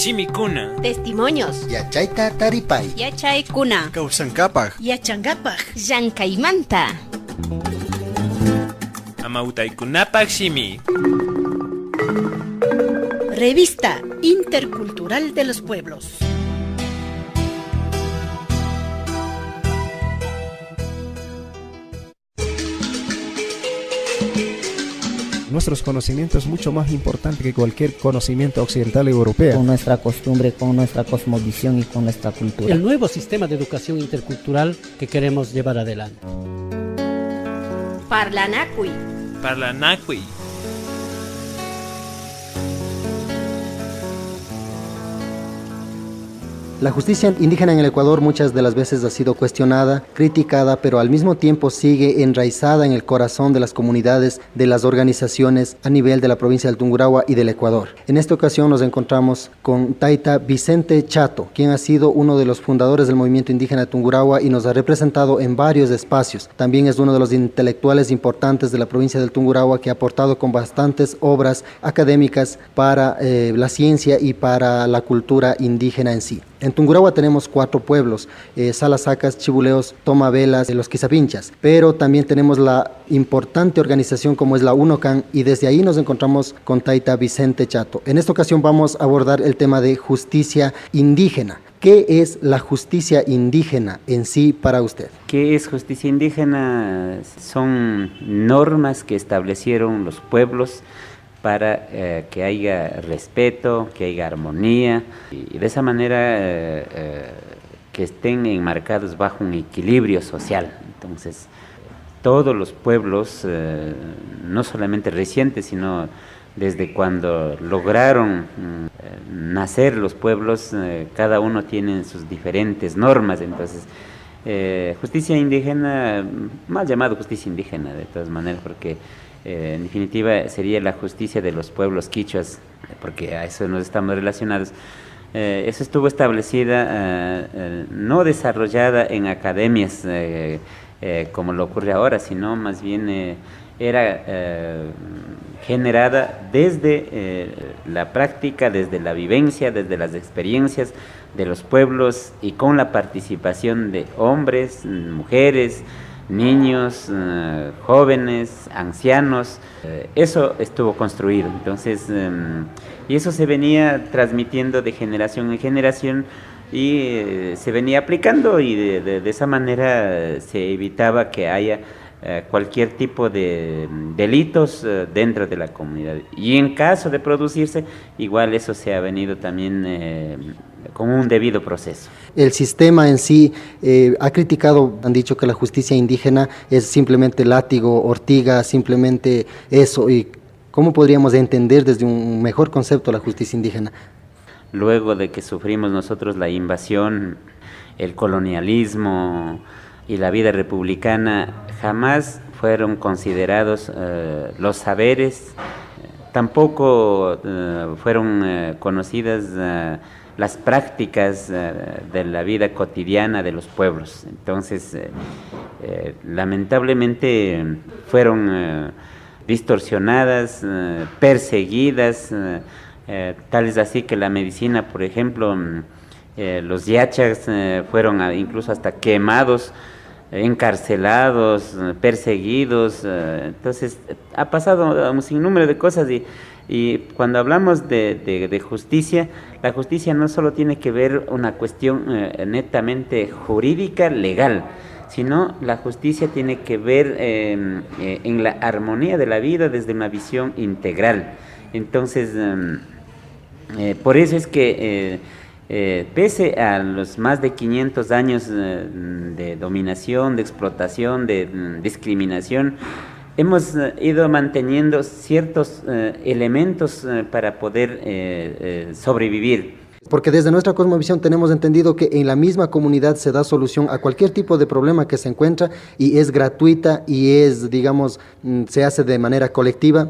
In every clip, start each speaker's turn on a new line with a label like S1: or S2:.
S1: Chimicuna.
S2: Testimonios.
S3: Yachayta taripay.
S2: Yachaykuna.
S3: Kawsankapaj.
S2: Yachangapaj. Llank'aymanta.
S1: Amautaykunapaj shimi.
S4: Revista Intercultural de los Pueblos.
S5: Nuestros conocimientos es mucho más importante que cualquier conocimiento occidental y europeo.
S6: Con nuestra costumbre, con nuestra cosmovisión y con nuestra cultura.
S7: El nuevo sistema de educación intercultural que queremos llevar adelante.
S2: Parlanakui.
S1: Parlanakui.
S8: La justicia indígena en el Ecuador muchas de las veces ha sido cuestionada, criticada, pero al mismo tiempo sigue enraizada en el corazón de las comunidades, de las organizaciones a nivel de la provincia del Tungurahua y del Ecuador. En esta ocasión nos encontramos con Taita Vicente Chato, quien ha sido uno de los fundadores del movimiento indígena de Tungurahua y nos ha representado en varios espacios. También es uno de los intelectuales importantes de la provincia del Tungurahua que ha aportado con bastantes obras académicas para la ciencia y para la cultura indígena en sí. En Tungurahua tenemos 4 pueblos, Salasacas, Chibuleos, Tomavelas, los Quizapinchas, pero también tenemos la importante organización como es la UNOCAN y desde ahí nos encontramos con Taita Vicente Chato. En esta ocasión vamos a abordar el tema de justicia indígena. ¿Qué es la justicia indígena en sí para usted?
S9: ¿Qué es justicia indígena? Son normas que establecieron los pueblos para que haya respeto, que haya armonía y de esa manera que estén enmarcados bajo un equilibrio social. Entonces, todos los pueblos, no solamente recientes, sino desde cuando lograron nacer los pueblos, cada uno tiene sus diferentes normas. Entonces, justicia indígena, mal llamado justicia indígena de todas maneras, porque en definitiva sería la justicia de los pueblos quichuas, porque a eso nos estamos relacionados. Eso estuvo establecida, no desarrollada en academias como lo ocurre ahora, sino más bien era generada desde la práctica, desde la vivencia, desde las experiencias de los pueblos y con la participación de hombres, mujeres, niños, jóvenes, ancianos. Eso estuvo construido. Entonces, y eso se venía transmitiendo de generación en generación y se venía aplicando y de esa manera se evitaba que haya cualquier tipo de delitos dentro de la comunidad. Y en caso de producirse, igual eso se ha venido también con un debido proceso.
S8: El sistema en sí ha criticado, han dicho que la justicia indígena es simplemente látigo, ortiga, simplemente eso. ¿Y cómo podríamos entender desde un mejor concepto la justicia indígena?
S9: Luego de que sufrimos nosotros la invasión, el colonialismo y la vida republicana, jamás fueron considerados los saberes, tampoco fueron conocidas las prácticas de la vida cotidiana de los pueblos. Entonces, lamentablemente fueron distorsionadas, perseguidas, tal es así que la medicina, por ejemplo, los yachas fueron incluso hasta quemados, encarcelados, perseguidos. Entonces ha pasado un sinnúmero de cosas y cuando hablamos de justicia, la justicia no solo tiene que ver una cuestión netamente jurídica, legal, sino la justicia tiene que ver en la armonía de la vida desde una visión integral. Entonces, por eso es que pese a los más de 500 años de dominación, de explotación, de discriminación, hemos ido manteniendo ciertos elementos para poder sobrevivir.
S8: Porque desde nuestra cosmovisión tenemos entendido que en la misma comunidad se da solución a cualquier tipo de problema que se encuentra y es gratuita y es, digamos, se hace de manera colectiva.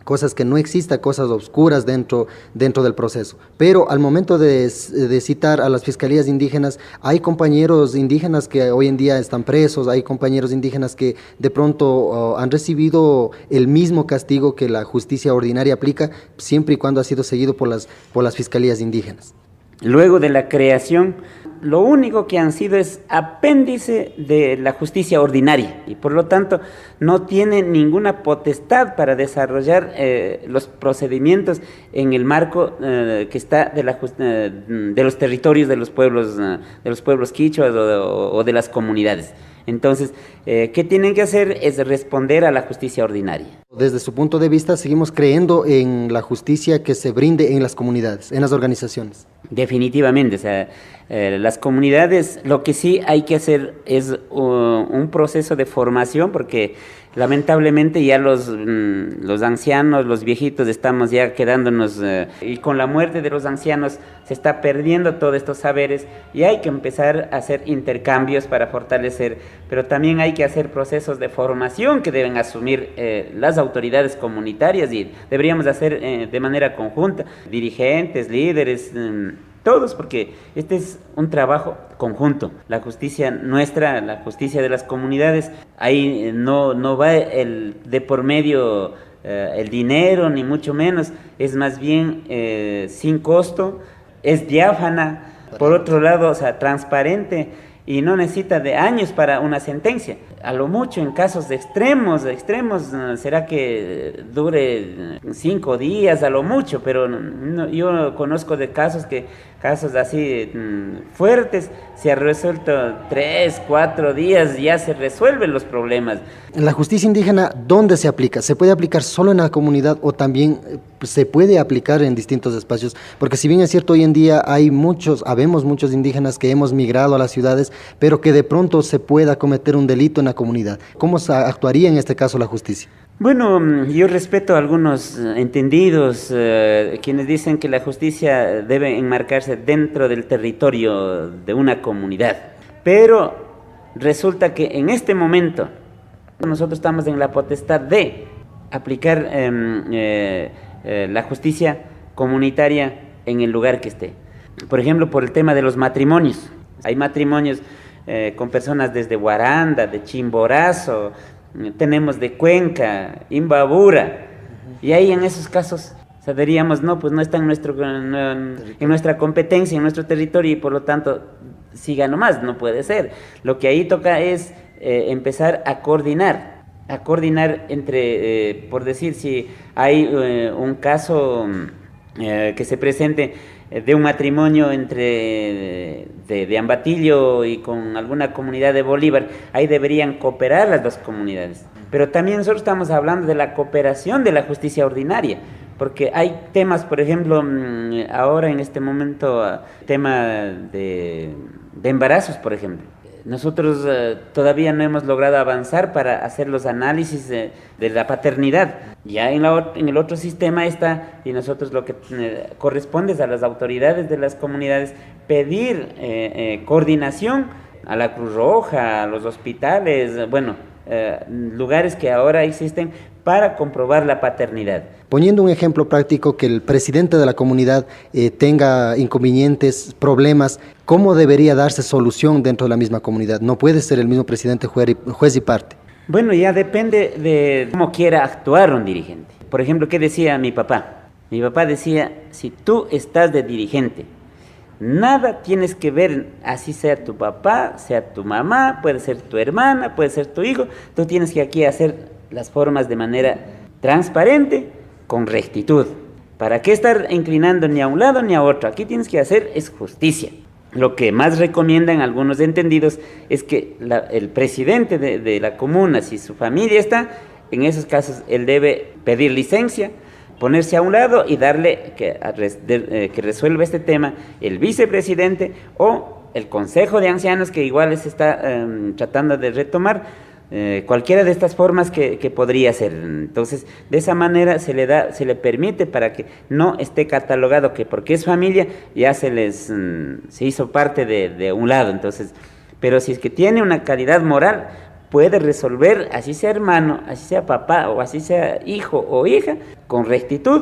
S8: cosas que no existan, cosas oscuras dentro del proceso. Pero al momento de citar a las fiscalías indígenas, hay compañeros indígenas que hoy en día están presos, hay compañeros indígenas que de pronto han recibido el mismo castigo que la justicia ordinaria aplica, siempre y cuando ha sido seguido por las fiscalías indígenas.
S9: Luego de la creación, lo único que han sido es apéndice de la justicia ordinaria y por lo tanto no tienen ninguna potestad para desarrollar los procedimientos en el marco que está de los territorios de los pueblos quichuas o de las comunidades. Entonces, ¿qué tienen que hacer? Es responder a la justicia ordinaria.
S8: Desde su punto de vista, seguimos creyendo en la justicia que se brinde en las comunidades, en las organizaciones.
S9: Definitivamente, o sea, las comunidades, lo que sí hay que hacer es un proceso de formación, porque lamentablemente ya los ancianos, los viejitos, estamos ya quedándonos, y con la muerte de los ancianos se está perdiendo todos estos saberes y hay que empezar a hacer intercambios para fortalecer, pero también hay que hacer procesos de formación que deben asumir las autoridades comunitarias y deberíamos hacer de manera conjunta, dirigentes, líderes, todos, porque este es un trabajo conjunto. La justicia nuestra, la justicia de las comunidades, ahí no va de por medio el dinero, ni mucho menos, es más bien sin costo, es diáfana, por otro lado, o sea, transparente, y no necesita de años para una sentencia. A lo mucho en casos extremos, será que dure 5 días a lo mucho, pero yo conozco de casos así fuertes, se ha resuelto 3, 4 días, ya se resuelven los problemas.
S8: La justicia indígena, ¿dónde se aplica? ¿Se puede aplicar solo en la comunidad o también se puede aplicar en distintos espacios? Porque si bien es cierto, hoy en día habemos muchos indígenas que hemos migrado a las ciudades, pero que de pronto se pueda cometer un delito en la comunidad. ¿Cómo actuaría en este caso la justicia?
S9: Bueno, yo respeto a algunos entendidos, quienes dicen que la justicia debe enmarcarse dentro del territorio de una comunidad, pero resulta que en este momento nosotros estamos en la potestad de aplicar la justicia comunitaria en el lugar que esté. Por ejemplo, por el tema de los matrimonios. Hay matrimonios con personas desde Guaranda, de Chimborazo, tenemos de Cuenca, Imbabura, y ahí en esos casos diríamos, no, pues no está en nuestra competencia, en nuestro territorio, y por lo tanto, siga nomás, no puede ser. Lo que ahí toca es empezar a coordinar entre, por decir, si hay un caso que se presente de un matrimonio entre de Ambatillo y con alguna comunidad de Bolívar, ahí deberían cooperar las dos comunidades. Pero también nosotros estamos hablando de la cooperación de la justicia ordinaria, porque hay temas, por ejemplo, ahora en este momento, tema de embarazos, por ejemplo. Nosotros todavía no hemos logrado avanzar para hacer los análisis de la paternidad. Ya en el otro sistema está, y nosotros lo que corresponde es a las autoridades de las comunidades pedir coordinación a la Cruz Roja, a los hospitales, lugares que ahora existen para comprobar la paternidad.
S8: Poniendo un ejemplo práctico, que el presidente de la comunidad tenga inconvenientes, problemas, ¿cómo debería darse solución dentro de la misma comunidad? No puede ser el mismo presidente juez y parte.
S9: Bueno, ya depende de cómo quiera actuar un dirigente. Por ejemplo, ¿qué decía mi papá? Mi papá decía, si tú estás de dirigente, nada tienes que ver, así sea tu papá, sea tu mamá, puede ser tu hermana, puede ser tu hijo, tú tienes que aquí hacer las formas de manera transparente, con rectitud. ¿Para qué estar inclinando ni a un lado ni a otro? Aquí tienes que hacer es justicia. Lo que más recomiendan algunos entendidos es que el presidente de la comuna, si su familia está, en esos casos él debe pedir licencia, ponerse a un lado y darle que resuelva este tema el vicepresidente o el consejo de ancianos, que igual se está tratando de retomar. Cualquiera de estas formas que podría ser. Entonces, de esa manera se le permite, para que no esté catalogado que porque es familia ya se hizo parte de un lado. Entonces, pero si es que tiene una calidad moral, puede resolver, así sea hermano, así sea papá o así sea hijo o hija, con rectitud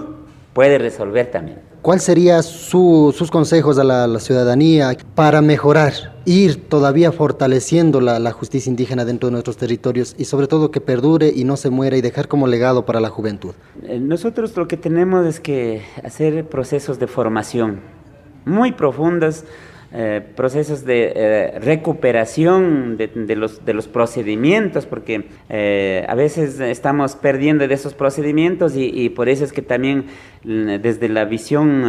S9: puede resolver también.
S8: ¿Cuál sería sus consejos a la ciudadanía para mejorar, ir todavía fortaleciendo la justicia indígena dentro de nuestros territorios y sobre todo que perdure y no se muera y dejar como legado para la juventud?
S9: Nosotros lo que tenemos es que hacer procesos de formación muy profundos, procesos de recuperación de los procedimientos, porque a veces estamos perdiendo de esos procedimientos y por eso es que también desde la visión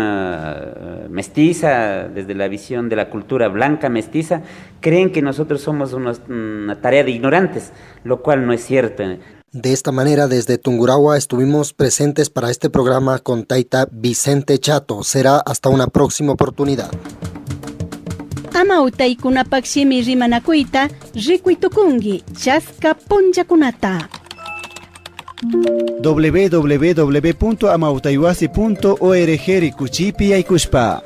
S9: mestiza, desde la visión de la cultura blanca mestiza, creen que nosotros somos una tarea de ignorantes, lo cual no es cierto.
S8: De esta manera, desde Tungurahua estuvimos presentes para este programa con Taita Vicente Chato. Será hasta una próxima oportunidad.
S4: Amautaykunapak shimi rimanakuyta rikuytukungi chaska punllakunata.
S10: www.amautaiwasi.org rikuchipi yaykushpa.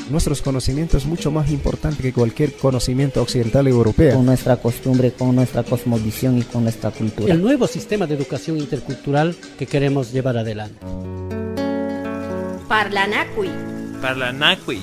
S5: Nuestros conocimientos mucho más importantes que cualquier conocimiento occidental y europeo.
S6: Con nuestra costumbre, con nuestra cosmovisión y con nuestra cultura.
S7: El nuevo sistema de educación intercultural que queremos llevar adelante.
S2: Parlanakui.
S1: Parlanakui.